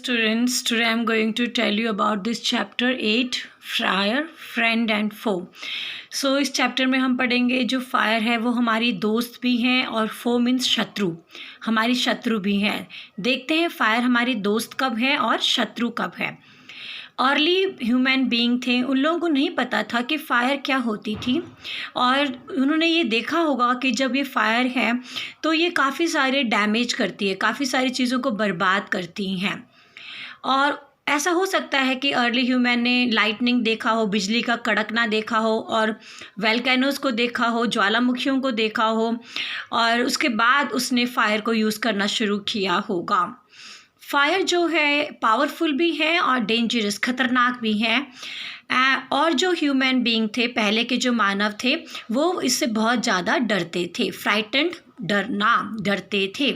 students, today I'm going to tell you about this chapter 8 fire, friend and foe. So इस chapter में हम पढ़ेंगे जो fire है वो हमारी दोस्त भी हैं और फो मीन्स शत्रु, हमारी शत्रु भी हैं। देखते हैं फायर हमारी दोस्त कब है और शत्रु कब है। अर्ली ह्यूमन बीइंग थे, उन लोगों को नहीं पता था कि फ़ायर क्या होती थी और उन्होंने ये देखा होगा कि जब ये फ़ायर है तो ये काफ़ी सारे डैमेज करती है, काफ़ी सारी चीज़ों को बर्बाद करती हैं। और ऐसा हो सकता है कि अर्ली ह्यूमन ने लाइटनिंग देखा हो, बिजली का कड़कना देखा हो और वोल्केनोज़ को देखा हो, ज्वालामुखियों को देखा हो और उसके बाद उसने फ़ायर को यूज़ करना शुरू किया होगा। फायर जो है पावरफुल भी है और डेंजरस, ख़तरनाक भी है। और जो ह्यूमन बीइंग थे, पहले के जो मानव थे, वो इससे बहुत ज़्यादा डरते थे, फ्राइटेंड, डरते थे।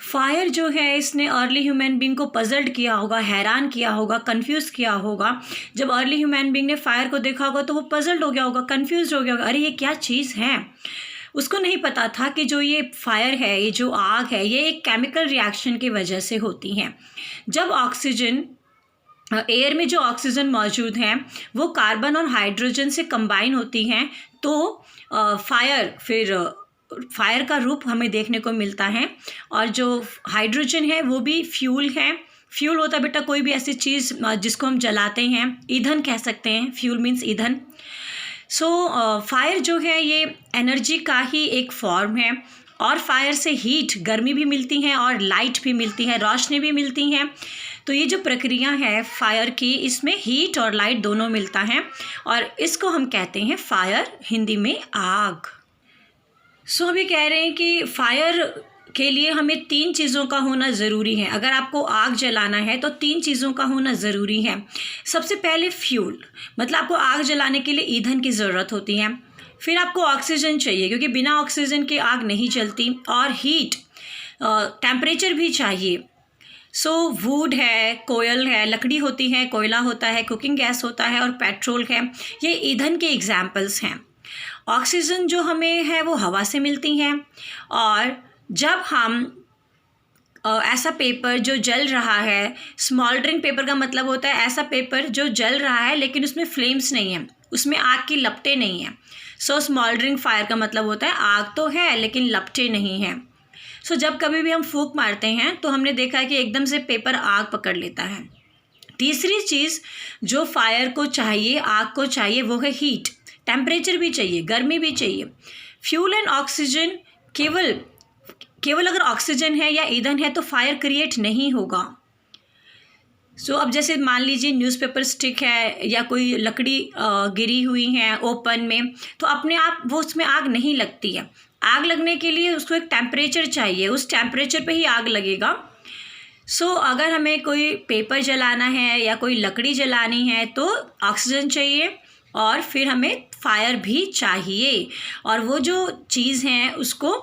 फायर जो है इसने अर्ली ह्यूमन बीइंग को पजल्ड किया होगा, हैरान किया होगा, कंफ्यूज किया होगा। जब अर्ली ह्यूमन बीइंग ने फायर को देखा होगा तो वो पजल्ड हो गया होगा, कंफ्यूज हो गया होगा, अरे ये क्या चीज़ है। उसको नहीं पता था कि जो ये फायर है, ये जो आग है, ये एक केमिकल रिएक्शन की वजह से होती हैं। जब ऑक्सीजन, एयर में जो ऑक्सीजन मौजूद हैं वो कार्बन और हाइड्रोजन से कंबाइन होती हैं तो फायर का रूप हमें देखने को मिलता है। और जो हाइड्रोजन है वो भी फ्यूल है। फ्यूल होता है बेटा कोई भी ऐसी चीज़ जिसको हम जलाते हैं, ईंधन कह सकते हैं, फ्यूल मीन्स ईंधन। फायर जो है ये एनर्जी का ही एक फॉर्म है और फायर से हीट, गर्मी भी मिलती है और लाइट भी मिलती है, रोशनी भी मिलती है। तो ये जो प्रक्रिया है फायर की, इसमें हीट और लाइट दोनों मिलता है और इसको हम कहते हैं फायर, हिंदी में आग। हम ये कह रहे हैं कि फायर के लिए हमें 3 चीज़ों का होना ज़रूरी है। अगर आपको आग जलाना है तो 3 चीज़ों का होना ज़रूरी है। सबसे पहले फ्यूल, मतलब आपको आग जलाने के लिए ईंधन की ज़रूरत होती है। फिर आपको ऑक्सीजन चाहिए क्योंकि बिना ऑक्सीजन के आग नहीं जलती। और हीट, टेम्परेचर भी चाहिए। वुड है, कोयल है, लकड़ी होती है, कोयला होता है, कुकिंग गैस होता है और पेट्रोल है। ये ईंधन के एग्जाम्पल्स हैं। ऑक्सीजन जो हमें है वो हवा से मिलती हैं। और जब हम ऐसा पेपर जो जल रहा है, स्मॉल्डरिंग पेपर का मतलब होता है ऐसा पेपर जो जल रहा है लेकिन उसमें फ्लेम्स नहीं है, उसमें आग की लपटें नहीं हैं। स्मॉल्डरिंग फायर का मतलब होता है आग तो है लेकिन लपटें नहीं हैं। जब कभी भी हम फूंक मारते हैं तो हमने देखा है कि एकदम से पेपर आग पकड़ लेता है। तीसरी चीज़ जो फायर को चाहिए, आग को चाहिए, वो है हीट। टेम्परेचर भी चाहिए, गर्मी भी चाहिए। फ्यूल एंड ऑक्सीजन, केवल अगर ऑक्सीजन है या ईंधन है तो फायर क्रिएट नहीं होगा। अब जैसे मान लीजिए न्यूज़पेपर स्टिक है या कोई लकड़ी गिरी हुई है ओपन में, तो अपने आप वो उसमें आग नहीं लगती है। आग लगने के लिए उसको एक टेम्परेचर चाहिए, उस टेम्परेचर पे ही आग लगेगा। अगर हमें कोई पेपर जलाना है या कोई लकड़ी जलानी है तो ऑक्सीजन चाहिए और फिर हमें फायर भी चाहिए। और वो जो चीज़ है उसको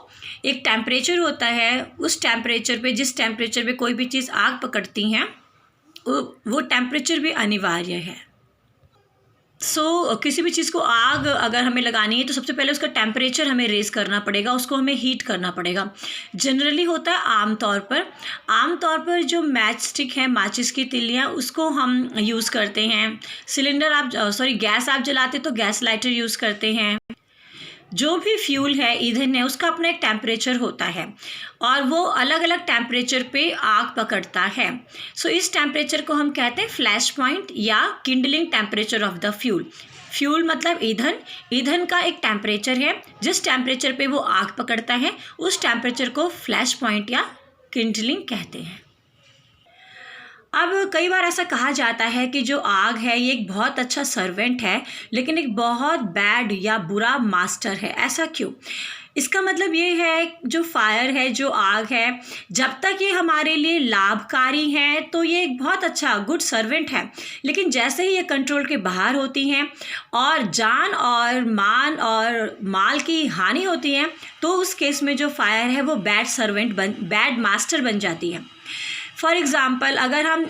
एक टेम्परेचर होता है, उस टेम्परेचर पे, जिस टेम्परेचर पे कोई भी चीज़ आग पकड़ती हैं वो टेम्परेचर भी अनिवार्य है। किसी भी चीज़ को आग अगर हमें लगानी है तो सबसे पहले उसका टेम्परेचर हमें रेज़ करना पड़ेगा, उसको हमें हीट करना पड़ेगा। जनरली होता है आमतौर पर जो मैच स्टिक है, माचिस की तिल्लियाँ, उसको हम यूज़ करते हैं। गैस आप जलाते तो गैस लाइटर यूज़ करते हैं। जो भी फ्यूल है, ईंधन है, उसका अपना एक टेम्परेचर होता है और वो अलग अलग टेम्परेचर पे आग पकड़ता है। इस टेम्परेचर को हम कहते हैं फ्लैश पॉइंट या Kindling temperature of the fuel. Fuel मतलब ईंधन का एक टेम्परेचर है, जिस टेम्परेचर पे वो आग पकड़ता है उस टेम्परेचर को फ्लैश पॉइंट या किंडलिंग कहते हैं। अब कई बार ऐसा कहा जाता है कि जो आग है ये एक बहुत अच्छा सर्वेंट है लेकिन एक बहुत बैड या बुरा मास्टर है। ऐसा क्यों? इसका मतलब ये है जो फायर है, जो आग है, जब तक ये हमारे लिए लाभकारी है तो ये एक बहुत अच्छा गुड सर्वेंट है। लेकिन जैसे ही ये कंट्रोल के बाहर होती हैं और जान और मान और माल की हानि होती है तो उस केस में जो फायर है वो बैड मास्टर बन जाती है। फॉर एग्ज़ाम्पल, अगर हम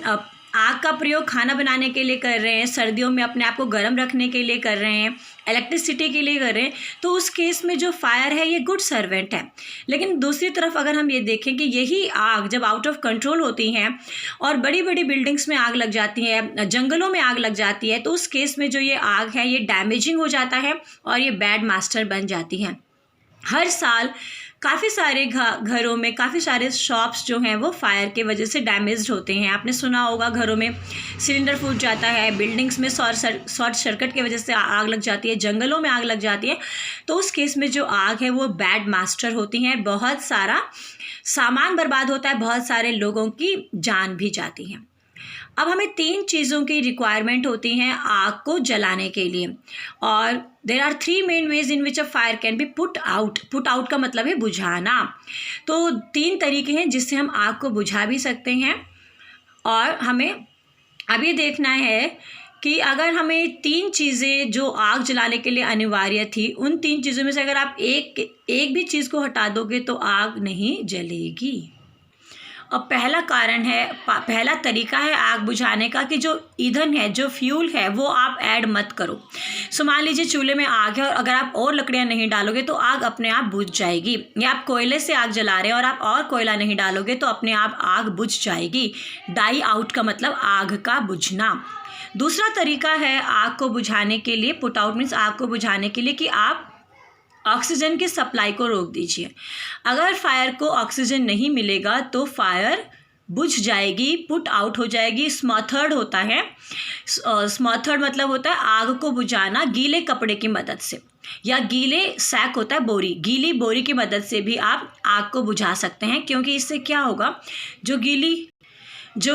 आग का प्रयोग खाना बनाने के लिए कर रहे हैं, सर्दियों में अपने आप को गर्म रखने के लिए कर रहे हैं इलेक्ट्रिसिटी के लिए करें तो उस केस में जो फायर है ये गुड सर्वेंट है। लेकिन दूसरी तरफ अगर हम ये देखें कि यही आग जब आउट ऑफ कंट्रोल होती हैं और बड़ी बड़ी बिल्डिंग्स में आग लग जाती है, जंगलों में आग लग जाती है, तो उस केस में जो ये आग है ये डैमेजिंग हो जाता है और ये बैड मास्टर बन जाती है। हर साल काफ़ी सारे घरों में काफ़ी सारे शॉप्स जो हैं वो फायर के वजह से डैमेज्ड होते हैं। आपने सुना होगा घरों में सिलेंडर फूट जाता है, बिल्डिंग्स में शॉर्ट सर्किट की वजह से आग लग जाती है, जंगलों में आग लग जाती है। तो उस केस में जो आग है वो बैड मास्टर होती हैं, बहुत सारा सामान बर्बाद होता है, बहुत सारे लोगों की जान भी जाती है। अब हमें 3 चीज़ों की रिक्वायरमेंट होती हैं आग को जलाने के लिए, और there are 3 main ways in which a fire can be put out. Put out का मतलब है बुझाना। तो 3 तरीके हैं जिससे हम आग को बुझा भी सकते हैं। और हमें अभी देखना है कि अगर हमें 3 चीज़ें जो आग जलाने के लिए अनिवार्य थी, उन 3 चीज़ों में से अगर आप एक भी चीज़ को हटा दोगे तो आग नहीं जलेगी। और पहला कारण है, पहला तरीका है आग बुझाने का कि जो ईंधन है, जो फ्यूल है, वो आप ऐड मत करो। सो मान लीजिए चूल्हे में आग है और अगर आप और लकड़ियाँ नहीं डालोगे तो आग अपने आप बुझ जाएगी, या आप कोयले से आग जला रहे हैं और आप और कोयला नहीं डालोगे तो अपने आप आग बुझ जाएगी। डाई आउट का मतलब आग का बुझना। दूसरा तरीका है आग को बुझाने के लिए, पुट आउट मीन्स आग को बुझाने के लिए, कि आप ऑक्सीजन की सप्लाई को रोक दीजिए। अगर फायर को ऑक्सीजन नहीं मिलेगा तो फायर बुझ जाएगी, पुट आउट हो जाएगी। स्मॉथर्ड होता है, स्मॉथर्ड मतलब होता है आग को बुझाना गीले कपड़े की मदद से, या गीले सैक होता है बोरी, गीली बोरी की मदद से भी आप आग को बुझा सकते हैं। क्योंकि इससे क्या होगा, जो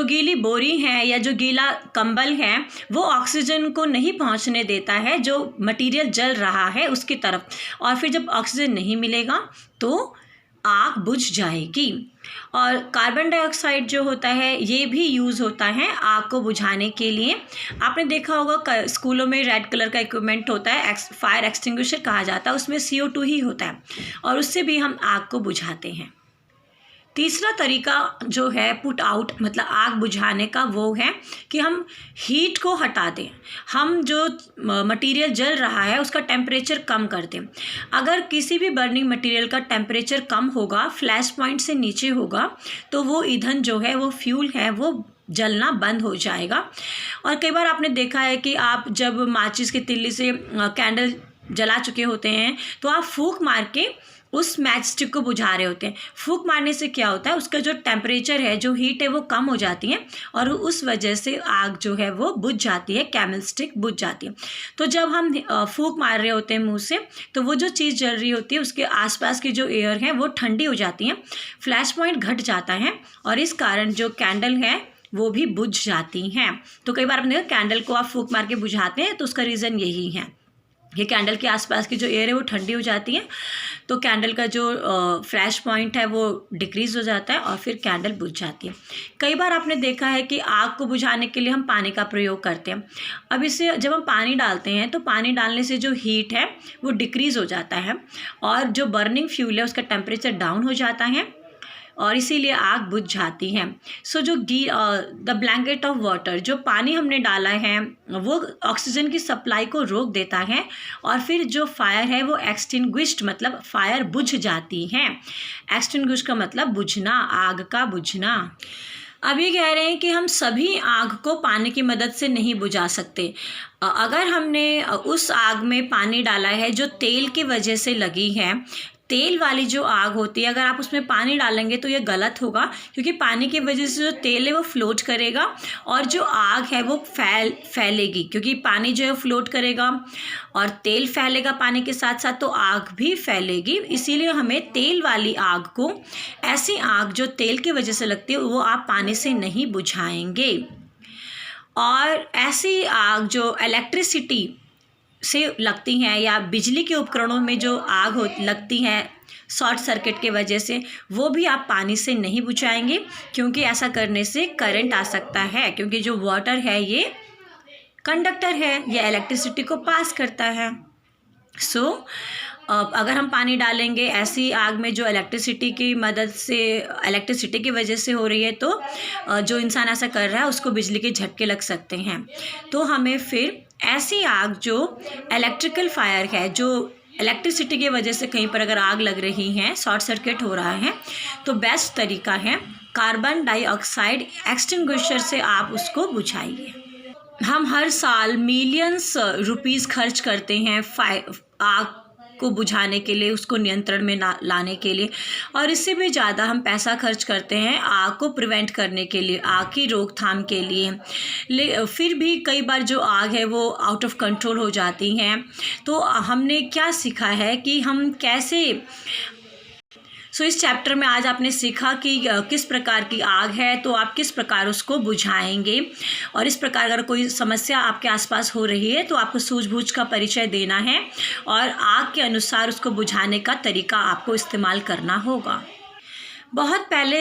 गीली बोरी है या जो गीला कंबल है वो ऑक्सीजन को नहीं पहुंचने देता है जो मटेरियल जल रहा है उसकी तरफ, और फिर जब ऑक्सीजन नहीं मिलेगा तो आग बुझ जाएगी। और कार्बन डाइऑक्साइड जो होता है ये भी यूज़ होता है आग को बुझाने के लिए। आपने देखा होगा स्कूलों में रेड कलर का इक्विपमेंट होता है, फायर एक्सटिंग्विशर कहा जाता है, उसमें CO2 ही होता है और उससे भी हम आग को बुझाते हैं। तीसरा तरीका जो है पुट आउट मतलब आग बुझाने का, वो है कि हम हीट को हटा दें, हम जो मटेरियल जल रहा है उसका टेम्परेचर कम कर दें। अगर किसी भी बर्निंग मटेरियल का टेम्परेचर कम होगा, फ्लैश पॉइंट से नीचे होगा, तो वो ईंधन जो है, वो फ्यूल है, वो जलना बंद हो जाएगा। और कई बार आपने देखा है कि आप जब माचिस की तिल्ली से कैंडल जला चुके होते हैं तो आप फूंक मार के उस मैच स्टिक को बुझा रहे होते हैं। फूंक मारने से क्या होता है, उसका जो टेम्परेचर है, जो हीट है, वो कम हो जाती है और उस वजह से आग जो है वो बुझ जाती है, कैमल स्टिक बुझ जाती है। तो जब हम फूंक मार रहे होते हैं मुंह से, तो वो जो चीज़ जल रही होती है उसके आसपास की जो एयर है वो ठंडी हो जाती है, फ्लैश पॉइंट घट जाता है और इस कारण जो कैंडल है वो भी बुझ जाती हैं। तो कई बार आपने कैंडल को आप फूंक मार के बुझाते हैं तो उसका रीज़न यही है, ये कैंडल के आसपास की जो एयर है वो ठंडी हो जाती है, तो कैंडल का जो फ्लैश पॉइंट है वो डिक्रीज़ हो जाता है और फिर कैंडल बुझ जाती है। कई बार आपने देखा है कि आग को बुझाने के लिए हम पानी का प्रयोग करते हैं। अब इससे जब हम पानी डालते हैं तो पानी डालने से जो हीट है वो डिक्रीज़ हो जाता है और जो बर्निंग फ्यूल है उसका टेम्परेचर डाउन हो जाता है और इसीलिए आग बुझ जाती है। सो जो द ब्लैंकेट ऑफ वाटर, जो पानी हमने डाला है वो ऑक्सीजन की सप्लाई को रोक देता है और फिर जो फायर है वो एक्सटिंग्विश्ड मतलब फायर बुझ जाती है। एक्सटिंग्विश का मतलब बुझना, आग का बुझना। अब ये कह रहे हैं कि हम सभी आग को पानी की मदद से नहीं बुझा सकते। अगर हमने उस आग में पानी डाला है जो तेल की वजह से लगी है, तेल वाली जो आग होती है, अगर आप उसमें पानी डालेंगे तो ये गलत होगा, क्योंकि पानी की वजह से जो तेल है वो फ्लोट करेगा और जो आग है वो फैलेगी, क्योंकि पानी जो है फ्लोट करेगा और तेल फैलेगा पानी के साथ साथ, तो आग भी फैलेगी। इसीलिए हमें तेल वाली आग को, ऐसी आग जो तेल की वजह से लगती है, वो आप पानी से नहीं बुझाएंगे। और ऐसी आग जो इलेक्ट्रिसिटी से लगती हैं या बिजली के उपकरणों में जो आग लगती है शॉर्ट सर्किट के वजह से, वो भी आप पानी से नहीं बुझाएंगे, क्योंकि ऐसा करने से करंट आ सकता है, क्योंकि जो वाटर है ये कंडक्टर है, ये इलेक्ट्रिसिटी को पास करता है। सो अगर हम पानी डालेंगे ऐसी आग में जो इलेक्ट्रिसिटी की मदद से, इलेक्ट्रिसिटी की वजह से हो रही है, तो जो इंसान ऐसा कर रहा है उसको बिजली के झटके लग सकते हैं। तो हमें फिर ऐसी आग जो इलेक्ट्रिकल फायर है, जो इलेक्ट्रिसिटी की वजह से कहीं पर अगर आग लग रही है, शॉर्ट सर्किट हो रहा है, तो बेस्ट तरीका है कार्बन डाइऑक्साइड एक्सटिंग्विशर से आप उसको बुझाइए। हम हर साल मिलियंस रुपीस खर्च करते हैं आग को बुझाने के लिए, उसको नियंत्रण में लाने के लिए, और इससे भी ज़्यादा हम पैसा खर्च करते हैं आग को प्रिवेंट करने के लिए, आग की रोकथाम के लिए। फिर भी कई बार जो आग है वो आउट ऑफ कंट्रोल हो जाती हैं। तो हमने क्या सीखा है कि हम कैसे इस चैप्टर में आज आपने सीखा कि किस प्रकार की आग है, तो आप किस प्रकार उसको बुझाएंगे, और इस प्रकार अगर कोई समस्या आपके आसपास हो रही है तो आपको सूझबूझ का परिचय देना है और आग के अनुसार उसको बुझाने का तरीका आपको इस्तेमाल करना होगा। बहुत पहले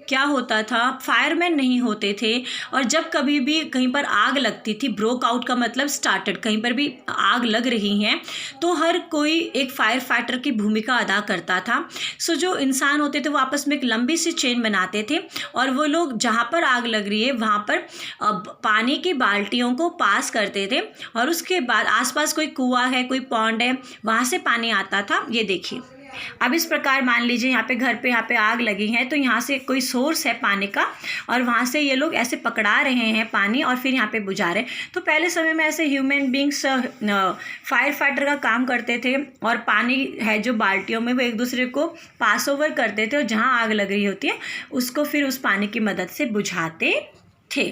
क्या होता था, फायरमैन नहीं होते थे, और जब कभी भी कहीं पर आग लगती थी, ब्रोक आउट का मतलब स्टार्टेड, कहीं पर भी आग लग रही है तो हर कोई एक फायर फाइटर की भूमिका अदा करता था। सो जो इंसान होते थे वो आपस में एक लंबी सी चेन बनाते थे, और वो लोग जहाँ पर आग लग रही है वहाँ पर पानी की बाल्टियों को पास करते थे, और उसके बाद आसपास कोई कुआं है, कोई पॉन्ड है, वहाँ से पानी आता था। ये देखिए, अब इस प्रकार मान लीजिए यहाँ पे घर पे यहाँ पे आग लगी है, तो यहाँ से कोई सोर्स है पानी का, और वहाँ से ये लोग ऐसे पकड़ा रहे हैं पानी और फिर यहाँ पे बुझा रहे हैं। तो पहले समय में ऐसे ह्यूमन बींग्स फायर फाइटर का काम करते थे, और पानी है जो बाल्टियों में वो एक दूसरे को पास ओवर करते थे, और जहाँ आग लग रही होती है उसको फिर उस पानी की मदद से बुझाते थे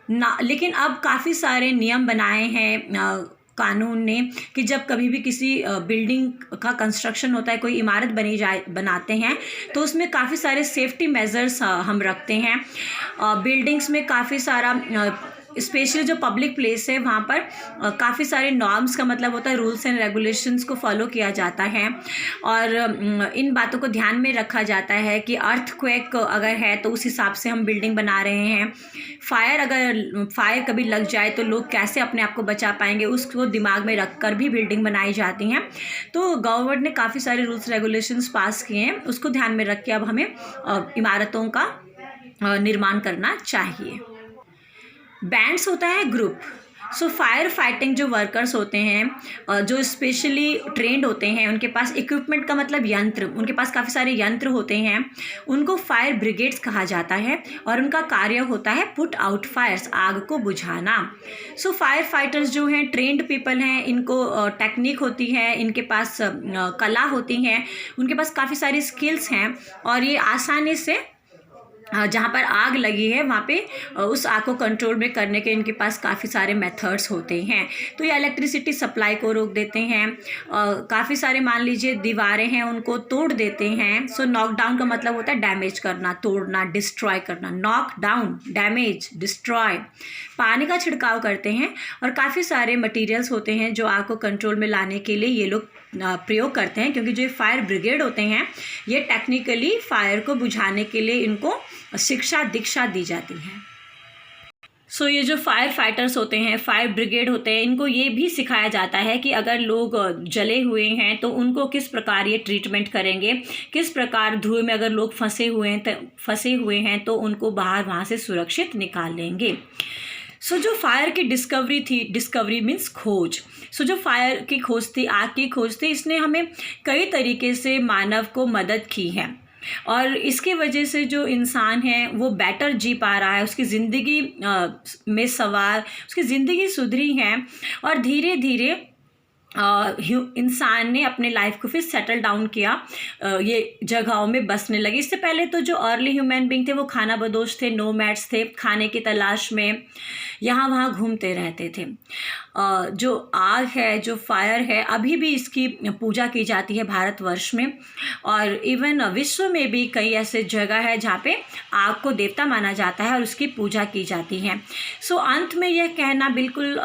ना। लेकिन अब काफ़ी सारे नियम बनाए हैं कानून ने कि जब कभी भी किसी बिल्डिंग का कंस्ट्रक्शन होता है, कोई इमारत बनाते हैं, तो उसमें काफ़ी सारे सेफ्टी मेजर्स हम रखते हैं। बिल्डिंग्स में काफ़ी सारा स्पेशली जो पब्लिक प्लेस है वहाँ पर काफ़ी सारे नॉर्म्स का मतलब होता है रूल्स एंड रेगुलेशंस को फॉलो किया जाता है, और इन बातों को ध्यान में रखा जाता है कि अर्थक्वेक अगर है तो उस हिसाब से हम बिल्डिंग बना रहे हैं। फायर कभी लग जाए तो लोग कैसे अपने आप को बचा पाएंगे, उसको दिमाग में रख कर भी बिल्डिंग बनाई जाती हैं। तो गवर्नमेंट ने काफ़ी सारे रूल्स रेगुलेशंस पास किए हैं, उसको ध्यान में रख के अब हमें इमारतों का निर्माण करना चाहिए। बैंड्स होता है ग्रुप। सो फायर फाइटिंग जो वर्कर्स होते हैं, जो स्पेशली ट्रेंड होते हैं, उनके पास इक्विपमेंट का मतलब यंत्र, उनके पास काफ़ी सारे यंत्र होते हैं, उनको फायर ब्रिगेड्स कहा जाता है, और उनका कार्य होता है पुट आउट फायर्स, आग को बुझाना। सो फायर फाइटर्स जो हैं ट्रेंड पीपल हैं, इनको टेक्निक होती है, इनके पास कला होती है, उनके पास काफ़ी सारी स्किल्स हैं, और ये आसानी से जहाँ पर आग लगी है वहाँ पे उस आग को कंट्रोल में करने के इनके पास काफ़ी सारे मेथड्स होते हैं। तो ये इलेक्ट्रिसिटी सप्लाई को रोक देते हैं, काफ़ी सारे मान लीजिए दीवारें हैं उनको तोड़ देते हैं। सो नॉक डाउन का मतलब होता है डैमेज करना, तोड़ना, डिस्ट्रॉय करना। Knock down, damage, destroy. पानी का छिड़काव करते हैं, और काफ़ी सारे मटीरियल्स होते हैं जो आग को कंट्रोल में लाने के लिए ये लोग प्रयोग करते हैं, क्योंकि जो फायर ब्रिगेड होते हैं ये टेक्निकली फायर को बुझाने के लिए इनको शिक्षा दीक्षा दी जाती है। सो ये जो फायर फाइटर्स होते हैं, फायर ब्रिगेड होते हैं, इनको ये भी सिखाया जाता है कि अगर लोग जले हुए हैं तो उनको किस प्रकार ये ट्रीटमेंट करेंगे, किस प्रकार धुएं में अगर लोग फंसे हुए हैं तो उनको बाहर वहाँ से सुरक्षित निकाल लेंगे। सो जो फायर की डिस्कवरी थी, डिस्कवरी मीन्स खोज। सो जो फायर की खोज थी, आग की खोज थी, इसने हमें कई तरीके से मानव को मदद की है, और इसकी वजह से जो इंसान है वो बेटर जी पा रहा है, उसकी ज़िंदगी में सवार, उसकी ज़िंदगी सुधरी है, और धीरे धीरे इंसान ने अपने लाइफ को फिर सेटल डाउन किया, ये जगहों में बसने लगे। इससे पहले तो जो अर्ली ह्यूमन बींग थे वो खाना बदोश थे, नोमैड्स थे, खाने की तलाश में यहाँ वहाँ घूमते रहते थे। जो आग है, जो फायर है, अभी भी इसकी पूजा की जाती है भारतवर्ष में, और इवन विश्व में भी कई ऐसे जगह है जहाँ पे आग को देवता माना जाता है और उसकी पूजा की जाती है। सो अंत में यह कहना बिल्कुल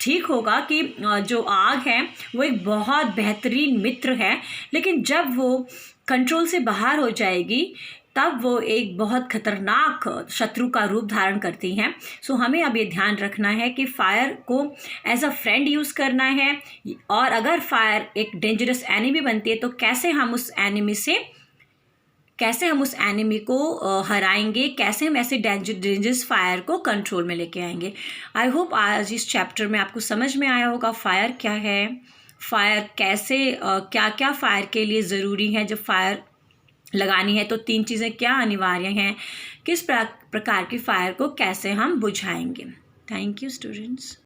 ठीक होगा कि जो आग है वो एक बहुत बेहतरीन मित्र है, लेकिन जब वो कंट्रोल से बाहर हो जाएगी तब वो एक बहुत खतरनाक शत्रु का रूप धारण करती हैं। सो हमें अब ये ध्यान रखना है कि फायर को एज अ फ्रेंड यूज़ करना है, और अगर फायर एक डेंजरस एनिमी बनती है तो कैसे हम उस एनिमी से कैसे हम उस एनिमी को हराएंगे, कैसे हम ऐसे डेंजरस फायर को कंट्रोल में लेके आएंगे। आई होप आज इस चैप्टर में आपको समझ में आया होगा फायर क्या है, फायर कैसे क्या क्या फायर के लिए ज़रूरी है, जब फायर लगानी है तो 3 चीज़ें क्या अनिवार्य हैं, किस प्रकार की फायर को कैसे हम बुझाएंगे। Thank you students.